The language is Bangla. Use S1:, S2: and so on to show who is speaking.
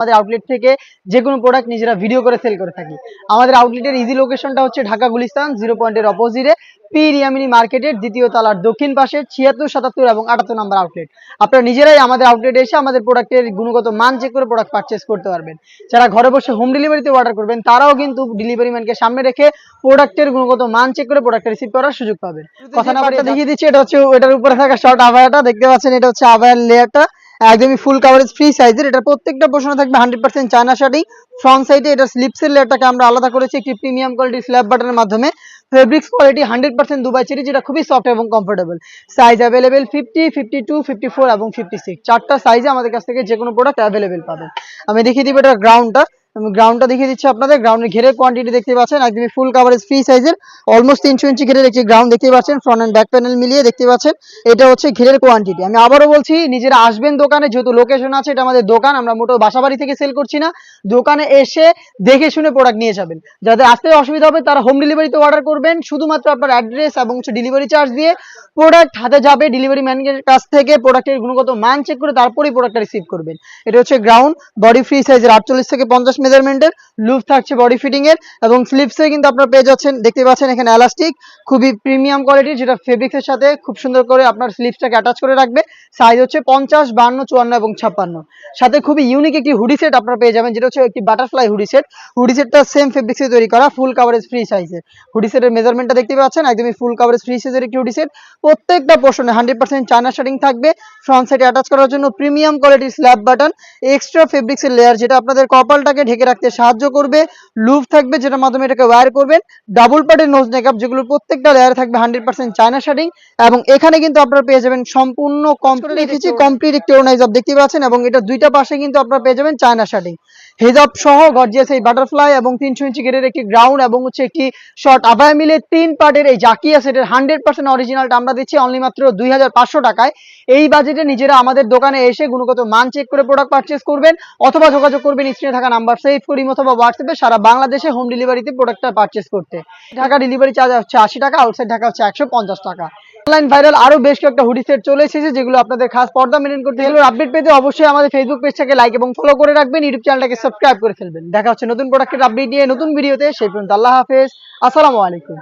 S1: আমাদের আউটলেট থেকে যে কোনো প্রোডাক্ট নিজেরা ভিডিও করে সেল করে থাকি। আমাদের আউটলেটের ইজি লোকেশনটা হচ্ছে ঢাকা গুলিস্তান 0 পয়েন্টের অপোজিটে পি রিয়ামিনি মার্কেটের দ্বিতীয় তলার দক্ষিণ পাশে 76, 77 এবং 78 নম্বর আউটলেট। আপনারা নিজেরাই আমাদের আউটলেটে এসে আমাদের প্রোডাক্টের গুণগত মান চেক করে প্রোডাক্ট পারচেস করতে পারবেন। যারা ঘরে বসে হোম ডেলিভারিতে অর্ডার করবেন তারাও কিন্তু ডেলিভারি ম্যানকে সামনে রেখে প্রোডাক্টের গুণগত মান চেক করে প্রোডাক্ট রিসিভ করার সুযোগ পাবেন। কথা না বাড়িয়ে দেখিয়ে দিচ্ছি, এটা হচ্ছে এটার উপরে থাকা শর্ট আভায়াটা দেখতে পাচ্ছেন, এটা হচ্ছে আভায়ার লেয়ারটা একদমই ফুল কাভারেজ ফ্রি সাইজের। এটা প্রত্যেকটা পোর্শনে থাকবে 100% চায়না শাড়ি। ফ্রন্ট সাইডে এটা স্লিপসের লেয়ারটাকে আমরা আলাদা করেছি একটি প্রিমিয়াম কোয়ালিটির স্ল্যাব বাটনের মাধ্যমে। ফেব্রিক্স কোয়ালিটি 100% দুবাই চেরি, যেটা খুবই সফট এবং কমফোর্টেবল। সাইজ অ্যাভেলেবেল 50, 52, 54 এবং 56, চারটা সাইজে আমাদের কাছ থেকে যে কোনো প্রোডাক্ট অ্যাভেলেবেল পাবেন। আমি দেখিয়ে দিব এটা গ্রাউন্ডটা দেখিয়ে দিচ্ছি আপনাদের। গ্রাউন্ডের ঘেরের কোয়ান্টিটি দেখতে পাচ্ছেন একদমই ফুল কাভারেজ ফ্রি সাইজের, অলমোস্ট 300 ইঞ্চি ঘেরের একটি গ্রাউন্ড দেখতে পাচ্ছেন। ফ্রন্ট এন্ড ব্যাক প্যানেল মিলিয়ে দেখতে পাচ্ছেন এটা হচ্ছে ঘেরের কোয়ান্টিটি। আমি আবারও বলছি, নিজেরা আসবেন দোকানে, যেহেতু লোকেশন আছে, এটা আমাদের দোকান, আমরা মোটো বাসাবাড়ি থেকে সেল করছি না। দোকানে এসে দেখে শুনে প্রোডাক্ট নিয়ে যাবেন। যাদের আসতে অসুবিধা হবে তারা হোম ডেলিভারিতে অর্ডার করবেন, শুধুমাত্র আপনার অ্যাড্রেস এবং ডেলিভারি চার্জ দিয়ে প্রোডাক্ট হাতে যাবে। ডেলিভারি ম্যানের কাছ থেকে প্রোডাক্টের গুণগত মান চেক করে তারপরেই প্রোডাক্টটা রিসিভ করবেন। এটা হচ্ছে গ্রাউন্ড, বডি ফ্রি সাইজের 48 থেকে 50 মেজারমেন্টের, লুপ থাকছে বডি ফিটিং এর এবং স্লিপসে কিন্তু আপনারা পেয়ে যাচ্ছেন, দেখতে পাচ্ছেন এখানে এলাস্টিক, খুবই প্রিমিয়াম কোয়ালিটির, যেটা ফেব্রিক্সের সাথে খুব সুন্দর করে আপনার স্লিপসটাকে অ্যাটাচ করে রাখবে। সাইজ হচ্ছে 50, 52, 54 এবং 56। সাথে খুবই ইউনিক একটি হুডি সেট আপনারা পেয়ে যাবেন, যেটা হচ্ছে একটি বাটারফ্লাই হুডি সেট। হুডি সেটটা সেম ফেব্রিক্সে তৈরি করা, ফুল কাভারেজ ফ্রি সাইজের। হুডি সেটের মেজারমেন্টটা দেখতে পাচ্ছেন একদমই ফুল কাভারেজ ফ্রি সাইজের একটি হুডি সেট। প্রত্যেকটা পোর্শনে 100% চায়না শাড়িং থাকবে। ফ্রন্ট সাইডে অ্যাটাচ করার জন্য প্রিমিয়াম কোয়ালিটির স্ল্যাব বাটন, এক্সট্রা ফেব্রিক্সের লেয়ার, যেটা আপনাদের কপালটাকে ঢেকে রাখতে সাহায্য করবে। লুপ থাকবে যেটার মাধ্যমে এটাকে ওয়্যার করবেন। ডাবল পার্টের নোজ মেকআপ, যেগুলোর প্রত্যেকটা লেয়ারে থাকবে 100% চায়না শাড়িং। এবং এখানে কিন্তু আপনারা পেয়ে যাবেন সম্পূর্ণ কমপ্লিট একটি অর্গানাইজার দেখতে পাচ্ছেন, এবং এটা দুইটা পাশে কিন্তু আপনারা পেয়ে যাবেন চায়না শাড়িং, হেজাব সহ গর্জিয়াস এই বাটারফ্লাই এবং 300 ইঞ্চি ঘেরের একটি গ্রাউন্ড এবং হচ্ছে একটি শর্ট আভায়া মিলে 3 পার্টের এই জাকিয়া সেটের 100% অরিজিনালটা আমরা দিচ্ছি অনলি মাত্র 2500 টাকায়। এই বাজেটে নিজেরা আমাদের দোকানে এসে গুণগত মান চেক করে প্রোডাক্ট পারচেস করবেন, অথবা যোগাযোগ করবেন স্ক্রিনে থাকা নাম্বার সেভ করি অথবা হোয়াটসঅ্যাপে সারা বাংলাদেশে হোম ডেলিভারিতে প্রোডাক্টটা পারচেস করতে। ঢাকা ডেলিভারি চার্জ হচ্ছে 80 টাকা, আউটসাইড ঢাকা হচ্ছে 150 টাকা। অনলাইন ভাইরাল আরো বেশ কয়েকটা হুডি সেট চলে এসেছে, যেগুলো আপনাদের খাস পর্দা মেনটেন করতে হলে আপডেট পেতে অবশ্যই আমাদের ফেসবুক পেজটাকে লাইক এবং ফলো করে রাখবেন, ইউটিউব চ্যানেলটাকে সাবস্ক্রাইব করে ফেলবেন। দেখা হচ্ছে নতুন প্রোডাক্টের আপডেট নিয়ে নতুন ভিডিওতে, সেই পর্যন্ত আল্লাহ হাফেজ, আসসালামু আলাইকুম।